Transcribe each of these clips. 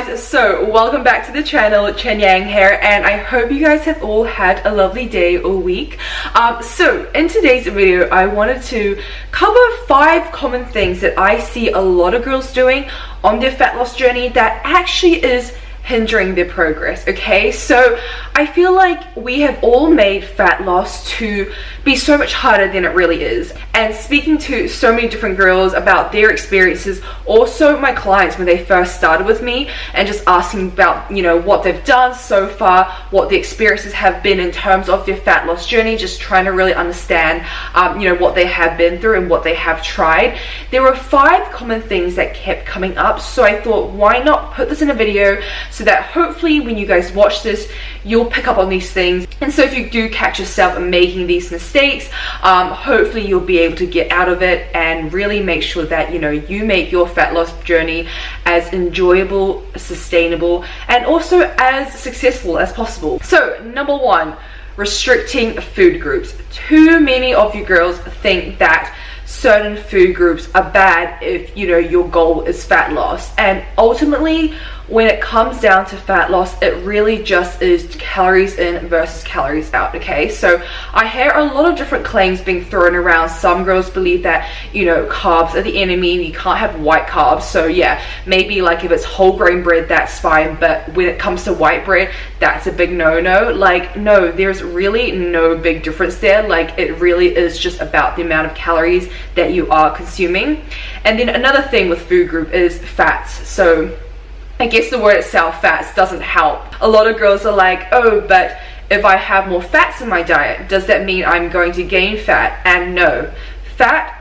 guys, so welcome back to the channel. Chen Yang here, and I hope you guys have all had a lovely day or week. So in today's video I wanted to cover 5 common things that I see a lot of girls doing on their fat loss journey that actually is hindering their progress. Okay, so I feel like we have all made fat loss to be so much harder than it really is, and speaking to so many different girls about their experiences, also my clients when they first started with me, and just asking about, you know, what they've done so far, what the experiences have been in terms of their fat loss journey, just trying to really understand you know, what they have been through and what they have tried. There were 5 common things that kept coming up, so I thought, why not put this in a video so that hopefully when you guys watch this you'll pick up on these things. And so if you do catch yourself making these mistakes, hopefully you'll be able to get out of it and really make sure that, you know, you make your fat loss journey as enjoyable, sustainable, and also as successful as possible. So number 1, restricting food groups. Too many of you girls think that certain food groups are bad if, you know, your goal is fat loss, and ultimately when it comes down to fat loss, it really just is calories in versus calories out. Okay, so I hear a lot of different claims being thrown around. Some girls believe that, you know, carbs are the enemy, you can't have white carbs. So yeah, maybe like if it's whole grain bread, that's fine, but when it comes to white bread, that's a big no-no. Like, no, there's really no big difference there. Like, it really is just about the amount of calories that you are consuming. And then another thing with food group is fats. So I guess the word itself, fats, doesn't help. A lot of girls are like, oh, but if I have more fats in my diet, does that mean I'm going to gain fat? And no,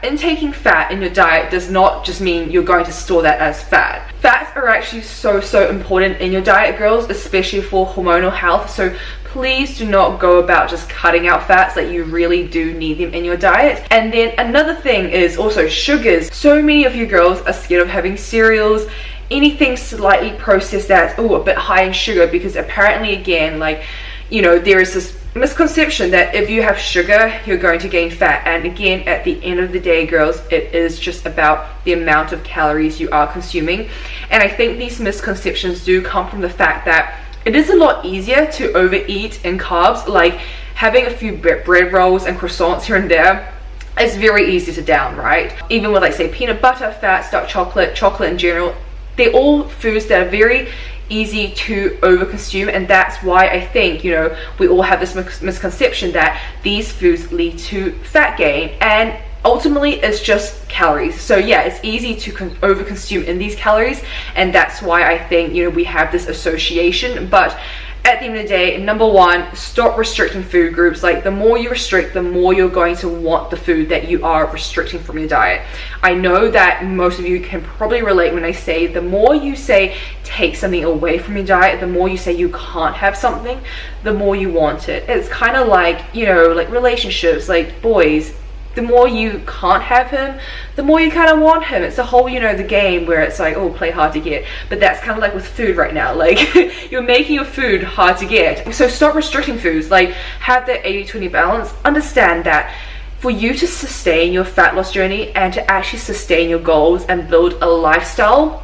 intaking fat in your diet does not just mean you're going to store that as fat. Fats are actually so important in your diet, girls, especially for hormonal health. So please do not go about just cutting out fats. Like, you really do need them in your diet. And then another thing is also sugars. So many of you girls are scared of having cereals, anything slightly processed that's a bit high in sugar, because apparently, again, like, you know, there is this misconception that if you have sugar you're going to gain fat. And again, at the end of the day, girls, it is just about the amount of calories you are consuming. And I think these misconceptions do come from the fact that it is a lot easier to overeat in carbs. Like, having a few bread rolls and croissants here and there, it's very easy to down, right? Even with, like, say, peanut butter, fats, dark chocolate in general, they're all foods that are very easy to overconsume. And that's why I think, you know, we all have this misconception that these foods lead to fat gain, and ultimately it's just calories. So yeah, it's easy to overconsume in these calories, and that's why I think, you know, we have this association. But at the end of the day, number 1, stop restricting food groups. Like, the more you restrict, the more you're going to want the food that you are restricting from your diet. I know that most of you can probably relate when I say the more you say take something away from your diet, the more you say you can't have something, the more you want it. It's kind of like, you know, like relationships, like boys. The more you can't have him, the more you kind of want him. It's a whole, you know, the game where it's like, oh, play hard to get. But that's kind of like with food right now. Like, you're making your food hard to get. So stop restricting foods. Like, have that 80-20 balance. Understand that for you to sustain your fat loss journey and to actually sustain your goals and build a lifestyle,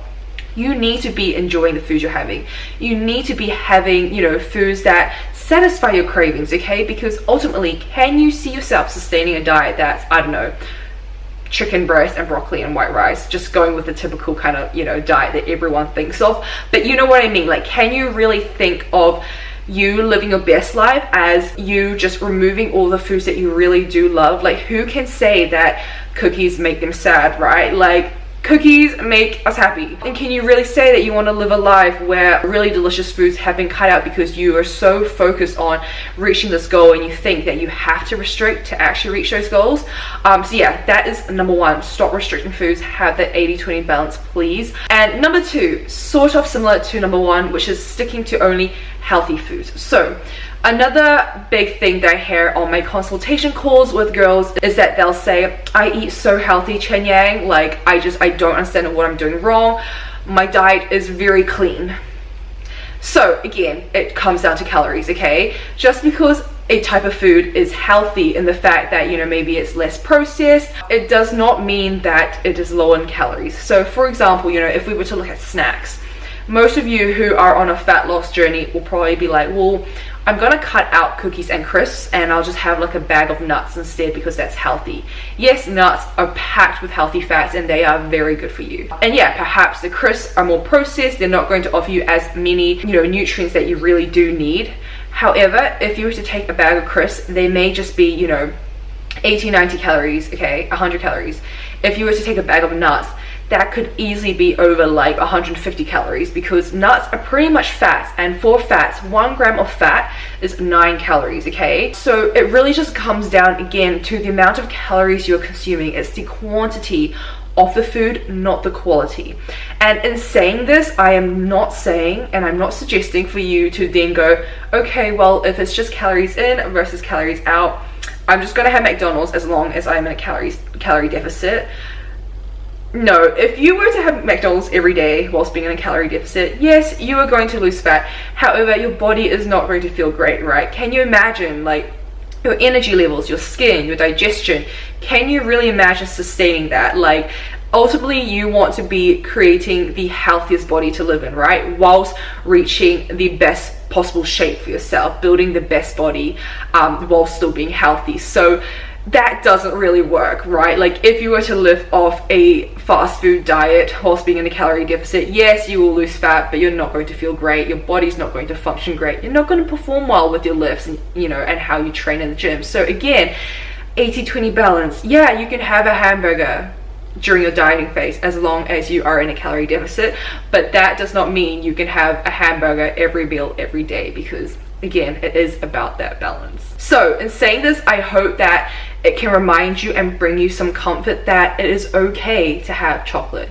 you need to be enjoying the food you're having. You need to be having, you know, foods that satisfy your cravings, okay? Because ultimately, can you see yourself sustaining a diet that's, I don't know, chicken breast and broccoli and white rice, just going with the typical kind of, you know, diet that everyone thinks of? But you know what I mean? Like, can you really think of you living your best life as you just removing all the foods that you really do love? Like, who can say that cookies make them sad, right? Like, cookies make us happy. And can you really say that you want to live a life where really delicious foods have been cut out because you are so focused on reaching this goal and you think that you have to restrict to actually reach those goals? So yeah, that is number 1. Stop restricting foods. Have that 80-20 balance, please. And number 2, sort of similar to number 1, which is sticking to only healthy foods. So another big thing that I hear on my consultation calls with girls is that they'll say, I eat so healthy, Chen Yang, like, I don't understand what I'm doing wrong. My diet is very clean. So again, it comes down to calories, okay? Just because a type of food is healthy in the fact that, you know, maybe it's less processed, it does not mean that it is low in calories. So for example, you know, if we were to look at snacks, most of you who are on a fat loss journey will probably be like, well, I'm gonna cut out cookies and crisps and I'll just have like a bag of nuts instead because that's healthy. Yes, nuts are packed with healthy fats and they are very good for you. And yeah, perhaps the crisps are more processed, they're not going to offer you as many, nutrients that you really do need. However, if you were to take a bag of crisps, they may just be, 80, 90 calories, okay, 100 calories. If you were to take a bag of nuts, that could easily be over like 150 calories because nuts are pretty much fats, and for fats, 1 gram of fat is 9 calories, okay? So it really just comes down again to the amount of calories you're consuming. It's the quantity of the food, not the quality. And in saying this, I am not saying and I'm not suggesting for you to then go, okay, well, if it's just calories in versus calories out, I'm just gonna have McDonald's as long as I'm in a calorie deficit. No, if you were to have McDonald's every day whilst being in a calorie deficit, yes, you are going to lose fat. However, your body is not going to feel great, right? Can you imagine like your energy levels, your skin, your digestion? Can you really imagine sustaining that? Like, ultimately you want to be creating the healthiest body to live in, right? Whilst reaching the best possible shape for yourself, building the best body while still being healthy. So that doesn't really work, right? Like, if you were to live off a fast food diet whilst being in a calorie deficit, yes, you will lose fat, but you're not going to feel great. Your body's not going to function great. You're not going to perform well with your lifts and, and how you train in the gym. So again, 80-20 balance. Yeah, you can have a hamburger during your dieting phase as long as you are in a calorie deficit, but that does not mean you can have a hamburger every meal every day, because again, it is about that balance. So in saying this, I hope that it can remind you and bring you some comfort that it is okay to have chocolate.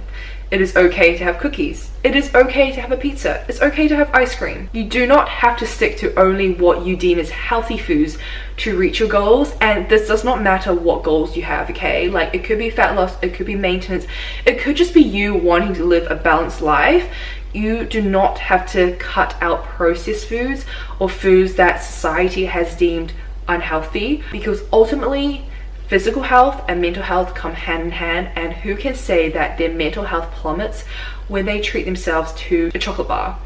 It is okay to have cookies. It is okay to have a pizza. It's okay to have ice cream. You do not have to stick to only what you deem as healthy foods to reach your goals. And this does not matter what goals you have, okay? Like, it could be fat loss, it could be maintenance, it could just be you wanting to live a balanced life. You do not have to cut out processed foods or foods that society has deemed unhealthy, because ultimately physical health and mental health come hand in hand, and who can say that their mental health plummets when they treat themselves to a chocolate bar,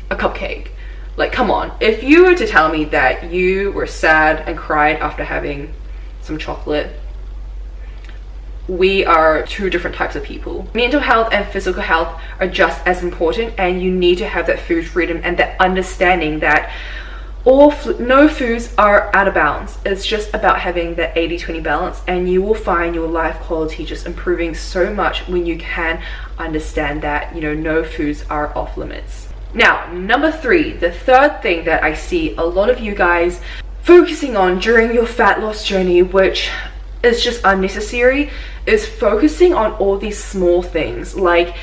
a cupcake? Like, come on. If you were to tell me that you were sad and cried after having some chocolate, we are two different types of people. Mental health and physical health are just as important, and you need to have that food freedom and that understanding that no foods are out of balance. It's just about having that 80-20 balance, and you will find your life quality just improving so much when you can understand that, no foods are off limits. Now, number 3, the third thing that I see a lot of you guys focusing on during your fat loss journey, which is just unnecessary, is focusing on all these small things. Like,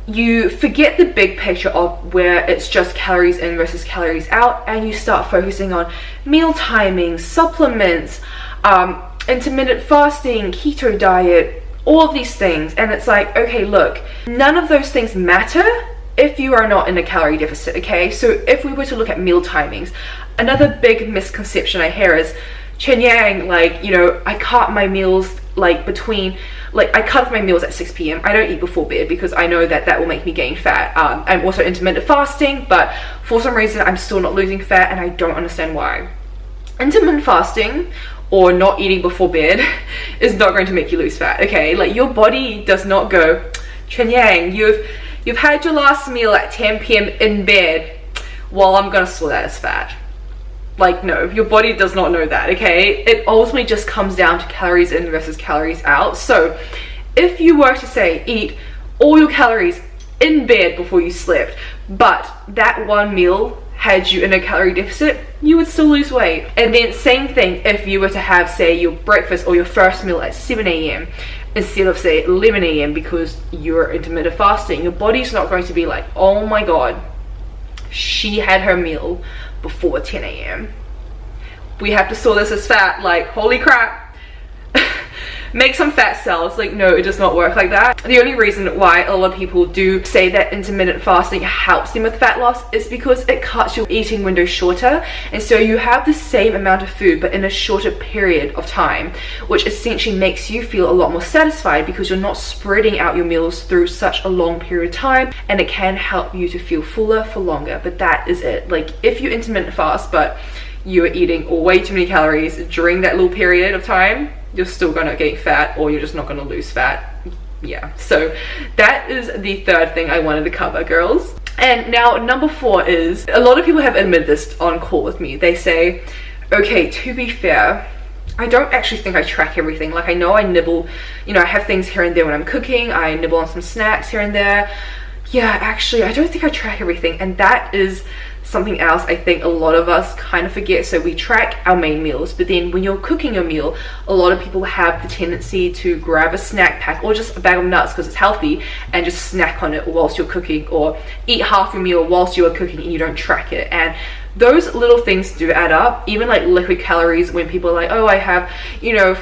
you forget the big picture of where it's just calories in versus calories out, and you start focusing on meal timing, supplements, intermittent fasting, keto diet, all of these things. And it's like, okay, look, none of those things matter if you are not in a calorie deficit, okay? So if we were to look at meal timings, another big misconception I hear is, Chen Yang, like, I cut my meals I cut off my meals at 6 p.m. I don't eat before bed because I know that that will make me gain fat. I'm also intermittent fasting, but for some reason I'm still not losing fat, and I don't understand why. Intermittent fasting or not eating before bed is not going to make you lose fat, okay? Like, your body does not go, Chen Yang, you've had your last meal at 10 p.m. in bed, well, I'm gonna store that as fat. Like, no, your body does not know that, okay? It ultimately just comes down to calories in versus calories out. So if you were to say eat all your calories in bed before you slept, but that one meal had you in a calorie deficit, you would still lose weight. And then same thing if you were to have, say, your breakfast or your first meal at 7 a.m. instead of, say, 11 a.m. because you're intermittent fasting. Your body's not going to be like, oh my god, she had her meal before 10 a.m. We have to store this as fat. Like, holy crap. make some fat cells. Like, no, it does not work like that. The only reason why a lot of people do say that intermittent fasting helps them with fat loss is because it cuts your eating window shorter, and so you have the same amount of food but in a shorter period of time, which essentially makes you feel a lot more satisfied because you're not spreading out your meals through such a long period of time, and it can help you to feel fuller for longer. But that is it. Like, if you intermittent fast but you're eating way too many calories during that little period of time, you're still gonna gain fat, or you're just not gonna lose fat. Yeah, so that is the third thing I wanted to cover, girls. And now number 4 is, a lot of people have admitted this on call with me. They say, okay, to be fair, I don't actually think I track everything. Like, I know I nibble, you know, I have things here and there when I'm cooking, I nibble on some snacks here and there. Yeah, actually, I don't think I track everything, and that is something else I think a lot of us kind of forget. So we track our main meals, but then when you're cooking your meal, a lot of people have the tendency to grab a snack pack or just a bag of nuts because it's healthy and just snack on it whilst you're cooking, or eat half your meal whilst you are cooking and you don't track it. And those little things do add up. Even like liquid calories, when people are like, oh, I have, you know,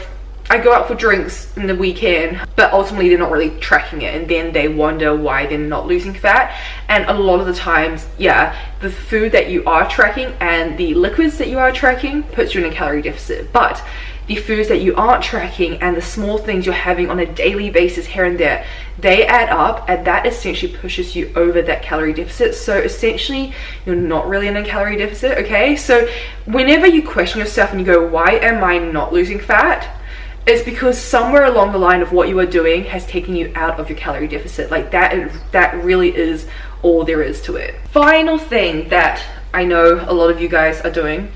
I go out for drinks in the weekend, but ultimately they're not really tracking it, and then they wonder why they're not losing fat. And a lot of the times, yeah, the food that you are tracking and the liquids that you are tracking puts you in a calorie deficit, but the foods that you aren't tracking and the small things you're having on a daily basis here and there, they add up, and that essentially pushes you over that calorie deficit. So essentially you're not really in a calorie deficit. Okay, so whenever you question yourself and you go, why am I not losing fat, it's because somewhere along the line of what you are doing has taken you out of your calorie deficit. Like, that really is all there is to it. Final thing that I know a lot of you guys are doing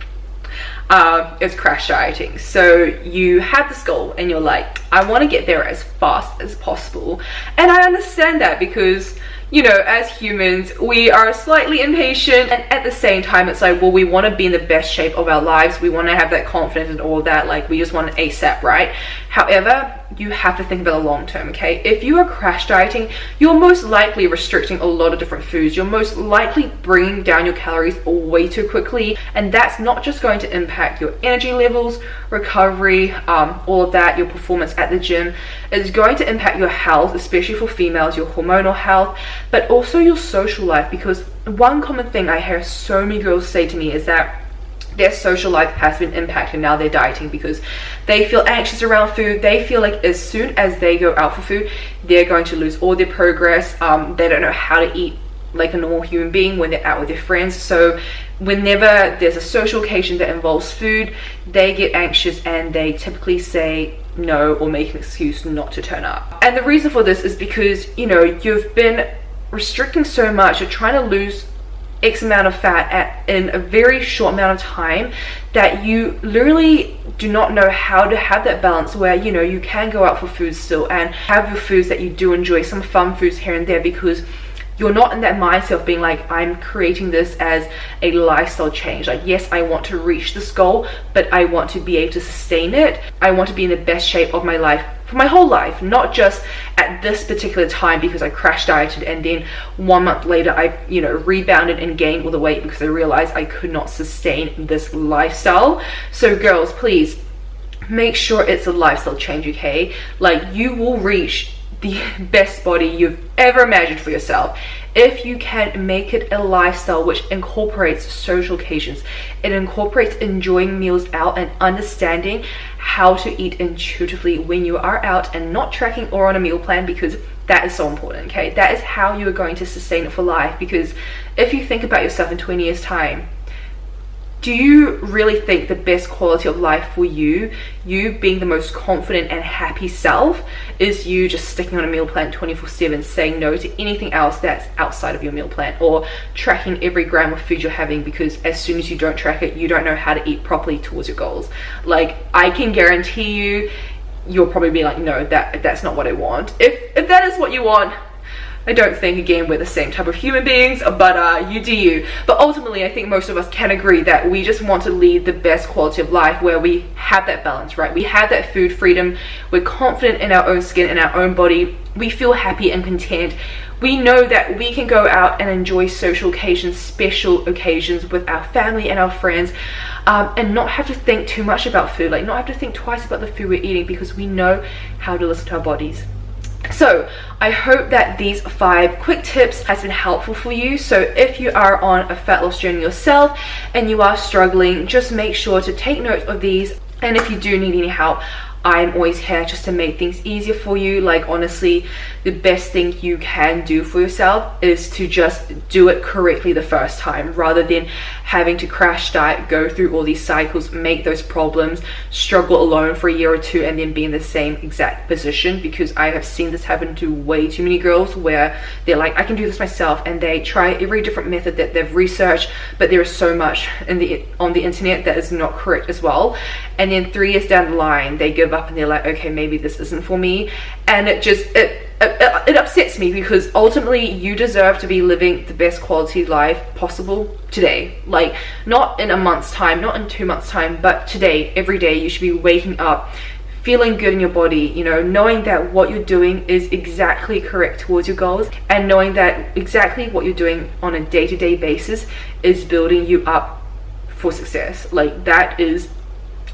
is crash dieting. So you have this goal and you're like, I want to get there as fast as possible. And I understand that because, you know, as humans, we are slightly impatient, and at the same time it's like, well, we want to be in the best shape of our lives, we want to have that confidence and all that, like, we just want it ASAP, right? However, you have to think about the long term. Okay, if you are crash dieting, you're most likely restricting a lot of different foods, you're most likely bringing down your calories way too quickly, and that's not just going to impact your energy levels, recovery, all of that, your performance at the gym. It's going to impact your health, especially for females, your hormonal health, but also your social life. Because one common thing I hear so many girls say to me is that their social life has been impacted now they're dieting, because they feel anxious around food. They feel like as soon as they go out for food, they're going to lose all their progress. They don't know how to eat like a normal human being when they're out with their friends. So whenever there's a social occasion that involves food, they get anxious and they typically say no or make an excuse not to turn up. And the reason for this is because, you know, you've been restricting so much, you're trying to lose X amount of fat in a very short amount of time, that you literally do not know how to have that balance where, you know, you can go out for food still and have your foods that you do enjoy, some fun foods here and there, because you're not in that mindset of being like, I'm creating this as a lifestyle change. Like, yes, I want to reach this goal, but I want to be able to sustain it. I want to be in the best shape of my life for my whole life, not just at this particular time because I crash dieted and then 1 month later I've, you know, rebounded and gained all the weight because I realized I could not sustain this lifestyle. So girls, please make sure it's a lifestyle change, okay? Like, you will reach the best body you've ever imagined for yourself if you can make it a lifestyle which incorporates social occasions. It incorporates enjoying meals out and understanding how to eat intuitively when you are out and not tracking or on a meal plan, because that is so important. Okay, that is how you are going to sustain it for life. Because if you think about yourself in 20 years time, do you really think the best quality of life for you being the most confident and happy self, is you just sticking on a meal plan 24/7, saying no to anything else that's outside of your meal plan, or tracking every gram of food you're having, because as soon as you don't track it, you don't know how to eat properly towards your goals? Like, I can guarantee you'll probably be like, no, that's not what I want. If that is what you want, I don't think, again, we're the same type of human beings, but you do you. But ultimately, I think most of us can agree that we just want to lead the best quality of life where we have that balance, right? We have that food freedom, we're confident in our own skin, in our own body, we feel happy and content, we know that we can go out and enjoy social occasions, special occasions with our family and our friends, and not have to think too much about food, like not have to think twice about the food we're eating, because we know how to listen to our bodies. So I hope that these 5 quick tips has been helpful for you. So if you are on a fat loss journey yourself and you are struggling, just make sure to take note of these. And if you do need any help, I'm always here just to make things easier for you. Like, honestly, the best thing you can do for yourself is to just do it correctly the first time, rather than having to crash diet, go through all these cycles, make those problems, struggle alone for a year or 2, and then be in the same exact position. Because I have seen this happen to way too many girls, where they're like, I can do this myself, and they try every different method that they've researched, but there is so much on the internet that is not correct as well. And then 3 years down the line, they give up and they're like, okay, maybe this isn't for me. And it upsets me, because ultimately you deserve to be living the best quality life possible today. Like, not in a month's time, not in 2 months time, but today, every day. You should be waking up feeling good in your body, you know, knowing that what you're doing is exactly correct towards your goals, and knowing that exactly what you're doing on a day-to-day basis is building you up for success. Like, that is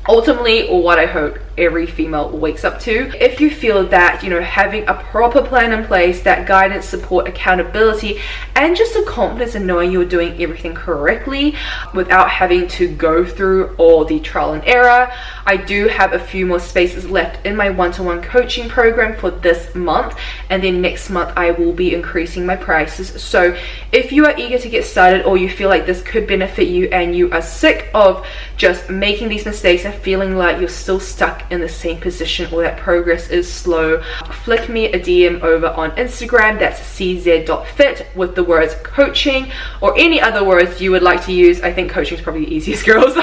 ultimately what I hope every female wakes up to. If you feel that, you know, having a proper plan in place, that guidance, support, accountability, and just the confidence in knowing you're doing everything correctly without having to go through all the trial and error, I do have a few more spaces left in my one-to-one coaching program for this month, and then next month I will be increasing my prices. So if you are eager to get started, or you feel like this could benefit you, and you are sick of just making these mistakes and feeling like you're still stuck in the same position, or that progress is slow, flick me a DM over on Instagram. That's cz.fit with the words coaching, or any other words you would like to use. I think coaching is probably the easiest, girls.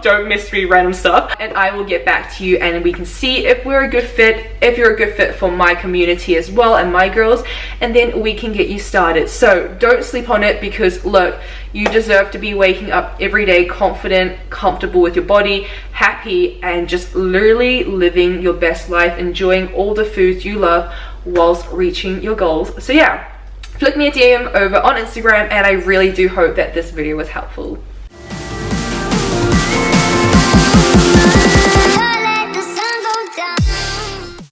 Don't miss me random stuff, and I will get back to you, and we can see if we're a good fit, if you're a good fit for my community as well, and my girls, and then we can get you started. So don't sleep on it, because look, you deserve to be waking up every day confident, comfortable with your body, happy, and just literally living your best life, enjoying all the foods you love whilst reaching your goals. So yeah, flick me a DM over on Instagram, and I really do hope that this video was helpful.